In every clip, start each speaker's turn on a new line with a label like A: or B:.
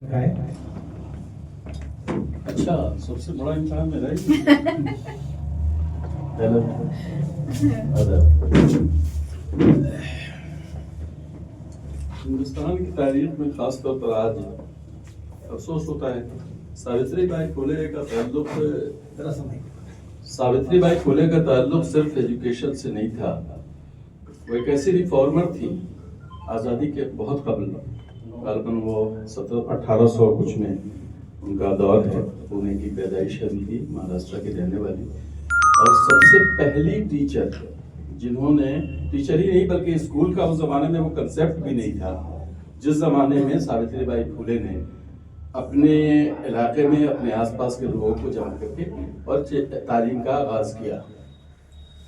A: का है।
B: अच्छा, सबसे बड़ा इम्तिहान मेरा ही। हेलो, हिंदुस्तान की तारीख में खास तौर पर आज अफसोस होता है सावित्रीबाई फुले का ताल्लुक सावित्रीबाई फुले का ताल्लुक सिर्फ एजुकेशन से नहीं था। वो एक ऐसी रिफॉर्मर थी आज़ादी के बहुत कबल, तकरीबन वो 1800 कुछ में उनका दौर है। पुणे की पैदाइश है उनकी, महाराष्ट्र की रहने वाली, और सबसे पहली टीचर जिन्होंने, टीचर ही नहीं बल्कि स्कूल का उस जमाने में वो कंसेप्ट भी नहीं था जिस जमाने में सावित्रीबाई फुले ने अपने इलाके में अपने आसपास के लोगों को जमा करके और तालीम का आगाज किया।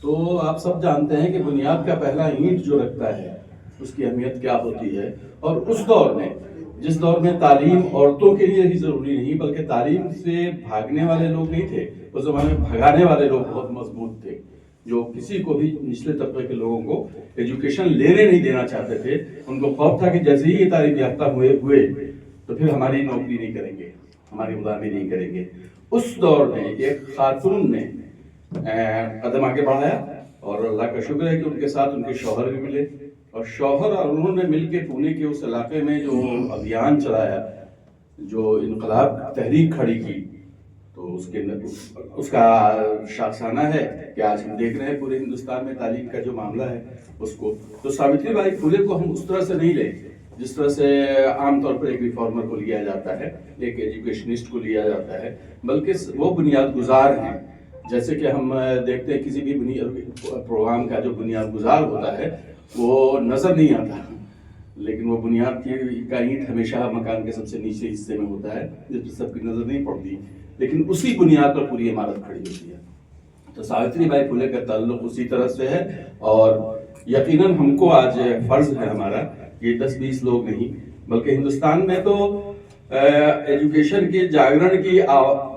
B: तो आप सब जानते हैं कि बुनियाद का पहला ईंट जो रखता है उसकी अहमियत क्या होती है। और उस दौर में, जिस दौर में तालीम औरतों के लिए ही जरूरी नहीं बल्कि तालीम से भागने वाले लोग नहीं थे, उस जमाने में भगाने वाले लोग बहुत मजबूत थे, जो किसी को भी निचले तबके के लोगों को एजुकेशन लेने नहीं देना चाहते थे। उनको खौफ था कि जैसे ही ये तालीम याफ्ता हुए तो फिर हमारी नौकरी नहीं करेंगे, हमारी गुलामी नहीं करेंगे। उस दौर में एक खातून ने कदम आगे बढ़ाया और अल्लाह का शुक्र है कि उनके साथ उनके शौहर भी मिले, और शौहर और उन्होंने मिलकर पुणे के उस इलाके में जो अभियान चलाया, जो इनकलाब तहरीक खड़ी की, तो उसका शाखसाना है कि आज हम देख रहे हैं पूरे हिंदुस्तान में तालीम का जो मामला है उसको। तो सावित्रीबाई फुले को हम उस तरह से नहीं लें जिस तरह से आमतौर पर एक रिफॉर्मर को लिया जाता है, एक एजुकेशनिस्ट को लिया जाता है, बल्कि वो बुनियाद गुजार हैं। जैसे कि हम देखते हैं किसी भी प्रोग्राम का जो बुनियाद गुजार होता है वो नजर नहीं आता, लेकिन वो बुनियाद का ईंट हमेशा मकान के सबसे नीचे हिस्से में होता है जिस पर सबकी नजर नहीं पड़ती, लेकिन उसी बुनियाद पर पूरी इमारत खड़ी होती है। तो सावित्रीबाई फुले का ताल्लुक उसी तरह से है, और यकीनन हमको आज फर्ज है हमारा, ये 10-20 लोग नहीं बल्कि हिंदुस्तान में तो एजुकेशन के जागरण की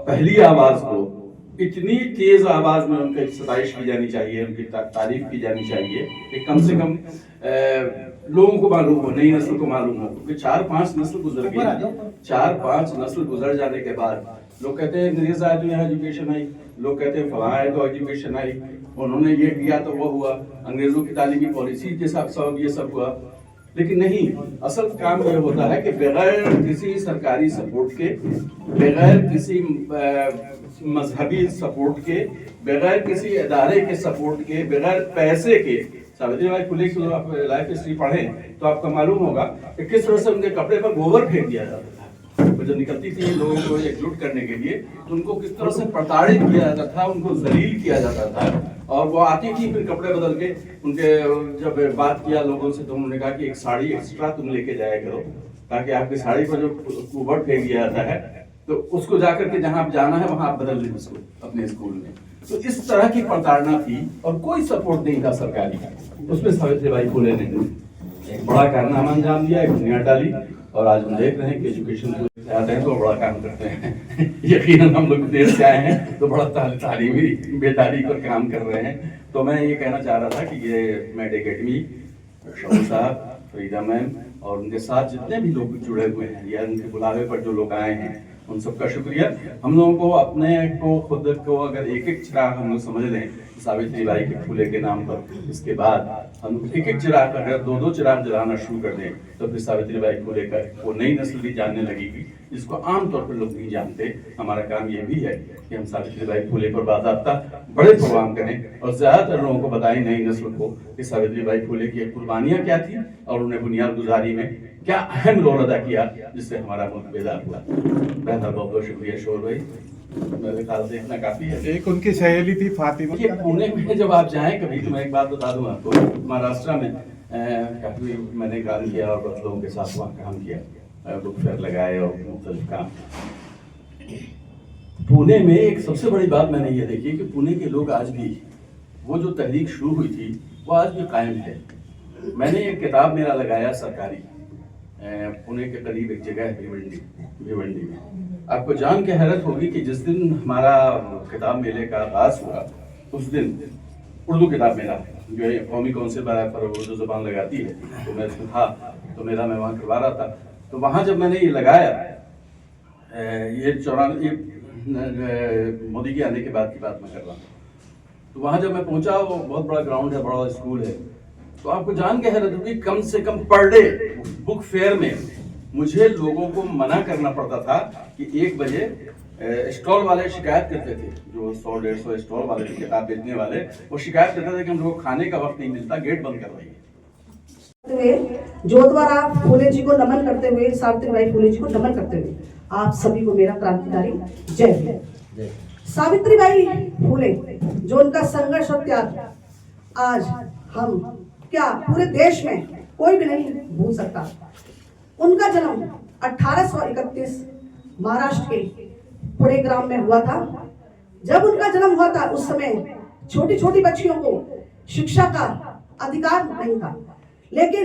B: पहली आवाज को इतनी तेज आवाज में उनकी सताइश की जानी चाहिए, उनकी तारीफ की जानी चाहिए कि कम से कम लोगों को मालूम हो, नई नस्ल को मालूम हो, क्योंकि 4-5 नस्ल गुजर गई। 4-5 नस्ल गुजर जाने के बाद लोग कहते हैं अंग्रेज आए तो यहाँ एजुकेशन आई, लोग कहते हैं फलां आए तो एजुकेशन आई, उन्होंने ये किया तो वो हुआ, अंग्रेजों की तालीमी पॉलिसी के हिसाब ये सब हुआ। लेकिन नहीं, असल काम ये होता है कि बगैर किसी सरकारी सपोर्ट के, बगैर किसी मजहबी सपोर्ट के, बगैर किसी इदारे के सपोर्ट के, बगैर पैसे के, सावित्रीबाई फुले की आप लाइफ हिस्ट्री पढ़ें तो आपको मालूम होगा कि किस तरह से उनके कपड़े पर गोबर फेंक दिया जाता था। वो जब निकलती थी लोगों को एकजुट करने के लिए तो उनको किस तरह से प्रताड़ित किया जाता था, उनको जलील किया जाता था। और वो आती थी फिर कपड़े बदल के, उनके जब बात किया लोगों से तो उन्होंने कहा कि एक साड़ी एक्स्ट्रा तुम लेके जाया करो ताकि आपकी साड़ी पर जो गोबर फेंक दिया जाता है तो उसको जाकर के जहां आप जाना है वहां आप बदल लें उसको अपने स्कूल में। तो इस तरह की प्रताड़ना थी और कोई सपोर्ट नहीं था सरकारी, उसमें सावित्रीबाई फुले ने एक बड़ा कारनामा अंजाम दिया, एक बुनियाद डाली, और आज हम देख रहे हैं कि एजुकेशन को आते हैं तो बड़ा काम करते हैं। यकीनन हम लोग देर से आए हैं तो बड़ा तालीमी बेदारी पर काम कर रहे हैं। तो मैं ये कहना चाह रहा था कि ये मेड एकेडमी, शौकत साहब, फरीदा मैम और उनके साथ जितने भी लोग जुड़े हुए हैं या उनके बुलावे पर जो लोग आए हैं उन सबका शुक्रिया। हम लोगों को अपने को खुद को अगर एक चिराग हम लोग समझ लें सावित्रीबाई के फुले के नाम पर, इसके बाद हम एक चिराग अगर 2-2 चिराग जलाना शुरू कर दें तो फिर सावित्रीबाई फुले का वो नई नस्ल भी जानने लगेगी जिसको आमतौर पर लोग नहीं जानते। हमारा काम ये भी है कि हम सावित्रीबाई फुले पर बाकायदा बड़े प्रोग्राम करें और ज्यादातर लोगों को बताएं नई नस्ल को कि सावित्रीबाई फुले की कुर्बानियां क्या थी और उन्हें बुनियाद गुजारी में क्या अहम रोल अदा किया जिससे हमारा मुल्क बेदार हुआ। बहुत बहुत शुक्रिया शोर भाई, मेरे ख्याल से इतना काफी है।
A: एक उनकी सहेली थी फातिमा।
B: पुणे में जब आप जाएं कभी तो मैं एक बात बता दूं आपको, महाराष्ट्र में काफी मैंने काम किया और लोगों के साथ वहाँ काम किया, बुक फेयर लगाए और मुख्तलिफ काम। पुणे में एक सबसे बड़ी बात मैंने ये देखी कि पुणे के लोग आज भी, वो जो तहरीक शुरू हुई थी वो आज भी कायम है। मैंने एक किताब मेरा लगाया सरकारी, पुणे के करीब एक जगह है भिवंडी में। आपको जान के हैरत होगी कि जिस दिन हमारा किताब मेले का आगाज हुआ उस दिन उर्दू किताब मेला जो है कौमी काउंसिल पर उर्दू जुबान लगाती है तो मैं उसमें था, तो मेरा मैं वहाँ करवा रहा था। तो वहाँ जब मैंने ये लगाया ये मोदी के आने के बाद की बात मैं कर रहा हूँ। तो वहाँ जब मैं पहुँचा, वो बहुत बड़ा ग्राउंड है, बड़ा स्कूल है, तो आपको जान के हैरत होगी, कम से कम पर डे बुक फेयर में मुझे लोगों को मना करना पड़ता था कि 1 बजे स्टॉल वाले शिकायत करते थे, जो 100-150 स्टॉल वाले थे, किताब बेचने वाले, वो शिकायत करते थे कि हम लोगों को खाने का वक्त नहीं मिलता, गेट बंद करवाइए।
C: ज्योतिबा फूले जी को नमन करते हुए, सावित्रीबाई फूले जी को नमन करते हुए आप सभी को मेरा क्रांतिकारी जय हिंद। सावित्रीबाई फूले, जो उनका संघर्ष और त्याग आज हम क्या पूरे देश में कोई भी नहीं भूल सकता। उनका जन्म 1831 महाराष्ट्र के पुणे ग्राम में हुआ था। जब उनका जन्म हुआ था उस समय छोटी छोटी बच्चियों को शिक्षा का अधिकार नहीं था, लेकिन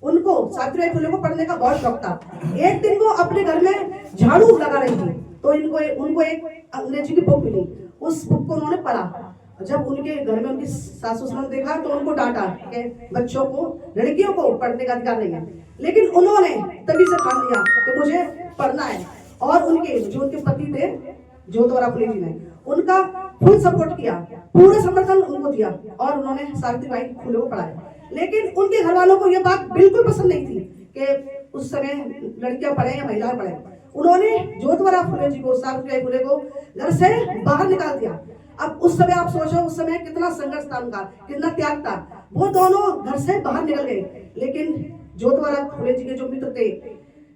C: उनको सावित्रीबाई फुले को पढ़ने का बहुत शौक था। एक दिन वो अपने घर में झाड़ू लगा रही थी, तो उनको एक अंग्रेजी की बुक मिली। उस बुक को उन्होंने पढ़ा। जब उनके घर में उनकी सासू ससुर ने देखा तो उनको डांटा कि बच्चों को, लड़कियों को पढ़ने का अधिकार नहीं है, लेकिन उन्होंने तभी से ठान लिया कि मुझे पढ़ना है। और उनके जो उनके पति थे ज्योतिबा फुले जी ने उनका फुल सपोर्ट किया, पूरा समर्थन उनको दिया और उन्होंने सावित्रीबाई फुले को पढ़ाया। लेकिन उनके घर वालों को यह बात बिल्कुल पसंद नहीं थी कि उस समय लड़कियां पढ़े या महिलाएं पढ़े। उन्होंने ज्योतिबा फुले जी को, सावित्रीबाई फुले को घर से बाहर निकाल दिया। अब उस समय आप सोचो, उस समय कितना संघर्ष था उनका, कितना त्याग था। वो दोनों घर से बाहर निकल गए, लेकिन ज्योतिबा फुले जी के जो मित्र थे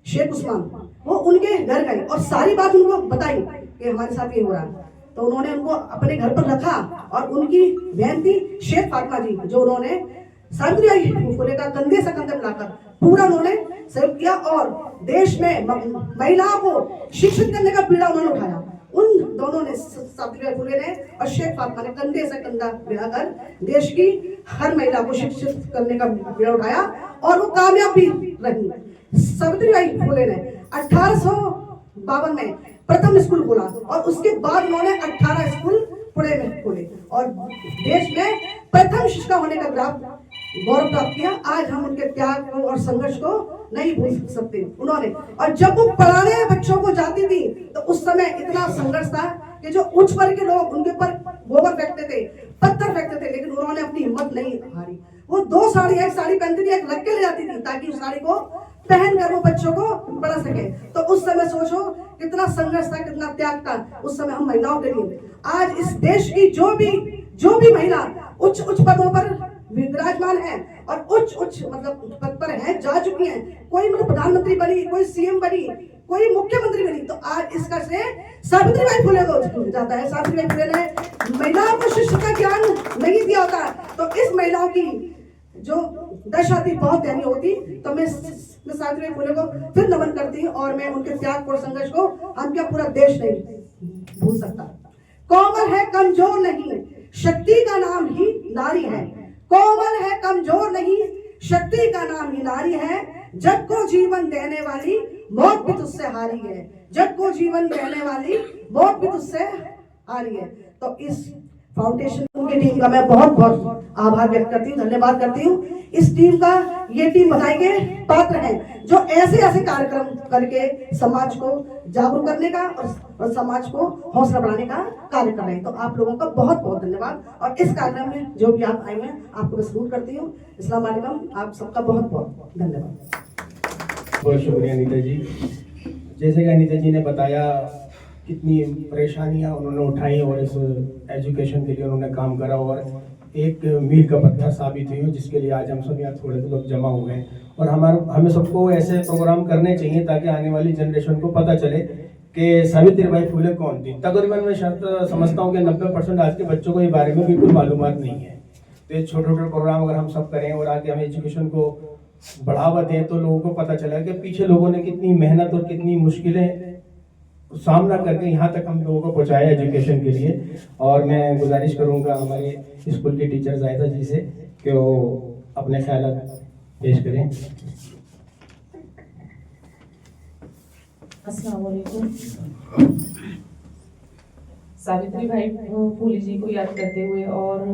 C: शेख उस्मान, वो उनके घर गए और सारी बात उनको बताई कि हमारे साथ ये हो रहा है। तो उन्होंने उनको अपने घर पर रखा और उनकी बहन थी शेख फातिमा जी, जो उन्होंने सावित्रीबाई फुले का कंधे से कंधे मिलाकर पूरा उन्होंने सहयोग किया और देश में महिलाओं को शिक्षित करने का बीड़ा उन्होंने उठाया। उन दोनों ने, सावित्रीबाई फुले ने और शेख फातिमा ने, कंधे से कंधा मिलाकर देश की हर महिला को शिक्षित करने का बीड़ा उठाया और वो कामयाब भी रही। सावित्रीबाई फुले ने 1852 में प्रथम स्कूल खोला और उसके बाद उन्होंने 18 स्कूल पुणे में खोले और देश में प्रथम शिक्षिका होने का गौरव प्राप्त किया। आज हम उनके त्याग को और संघर्ष को नहीं भूल सकते उन्होंने। और जब वो पढ़ाने बच्चों को जाती थी तो उस समय इतना संघर्ष था कि जो उच्च वर्ग के लोग उनके ऊपर गोबर फेंकते थे, पत्थर फेंकते थे, लेकिन उन्होंने अपनी हिम्मत नहीं हारी। वो 2 साड़ी, एक साड़ी पहनती थी, एक रख के ले जाती थी ताकि उस साड़ी को पहन कर वो बच्चों को पढ़ा सके। तो उस समय सोचो कितना संघर्ष था, कितना त्याग था उस समय हम महिलाओं के लिए। आज इस देश की जो भी महिला उच्च पदों पर विराजमान है और उच्च मतलब पद पर है, जा चुकी हैं, कोई मतलब प्रधानमंत्री बनी, कोई सीएम बनी, कोई मुख्यमंत्री बनी, तो आज इसका श्रेय सावित्रीबाई फुले को जाता है। सावित्रीबाई फुले ने महिलाओं को शिक्षा का ज्ञान नहीं दिया होता तो इस महिलाओं की जो दशा थी बहुत दयनीय होती। तो मैं सावित्रीबाई फुले को फिर नमन करती हूँ और मैं उनके त्याग और संघर्ष को हम क्या पूरा देश नहीं भूल सकता। कोमल है कमजोर नहीं, शक्ति का नाम ही नारी है। कोमल है कमजोर नहीं, शक्ति का नाम ही नारी है। जग को जीवन देने वाली मौत भी तुझसे हारी है। जग को जीवन देने वाली मौत भी तुझसे हारी है। तो इस फाउंडेशन की टीम का मैं बहुत बहुत आभार व्यक्त करती हूँ, धन्यवाद करती हूँ। इस टीम का, ये टीम बधाई के पात्र है जो ऐसे कार्यक्रम करके समाज को जागरूक करने का और समाज को हौसला बढ़ाने का कार्य कर रहे हैं। तो आप लोगों का बहुत बहुत धन्यवाद। और इस कार्यक्रम में जो भी आप आए हैं आपको मैं सल्यूट करती हूँ। अस्सलाम वालेकुम, आप सबका बहुत बहुत धन्यवाद।
D: बहुत शुक्रिया अनीता जी। जैसे कि अनीता जी ने बताया कितनी परेशानियां उन्होंने उठाई और इस एजुकेशन के लिए उन्होंने काम करा और एक मील का पत्थर साबित हुई, जिसके लिए आज हम सब यहाँ थोड़े लोग जमा हुए हैं। और हमें सबको ऐसे प्रोग्राम करने चाहिए ताकि आने वाली जनरेशन को पता चले कि सावित्रीबाई फुले कौन थी। तकरीबन मैं शायद समझता हूँ कि 90% आज के बच्चों को इस बारे में बिल्कुल मालूमात नहीं है। तो ये छोटे छोटे प्रोग्राम अगर हम सब करें और आगे हम एजुकेशन को बढ़ावा दें तो लोगों को पता चला कि पीछे लोगों ने कितनी मेहनत और कितनी मुश्किलें सामना करके यहाँ तक हम लोगों को पहुँचाया एजुकेशन के लिए। और मैं गुजारिश करूँगा हमारे स्कूल के टीचर जायदा जी से कि वो अपने ख्यालात पेश करें।
E: अस्सलाम वालेकुम। सावित्रीबाई फुले जी को याद करते हुए और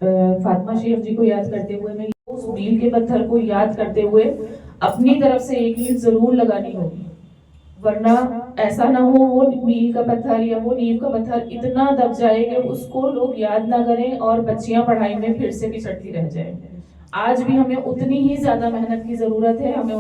E: फातिमा शेख जी को याद करते हुए मैं उस मील के पत्थर को याद करते हुए अपनी तरफ से एक ईंट जरूर लगानी होगी। वरना ऐसा ना हो वो मील का पत्थर या वो नींव का पत्थर इतना दब जाए कि उसको लोग याद ना करें और बच्चियां पढ़ाई में फिर से पिछड़ती रह जाएं। आज भी हमें उतनी ही ज्यादा मेहनत की जरूरत है, हमें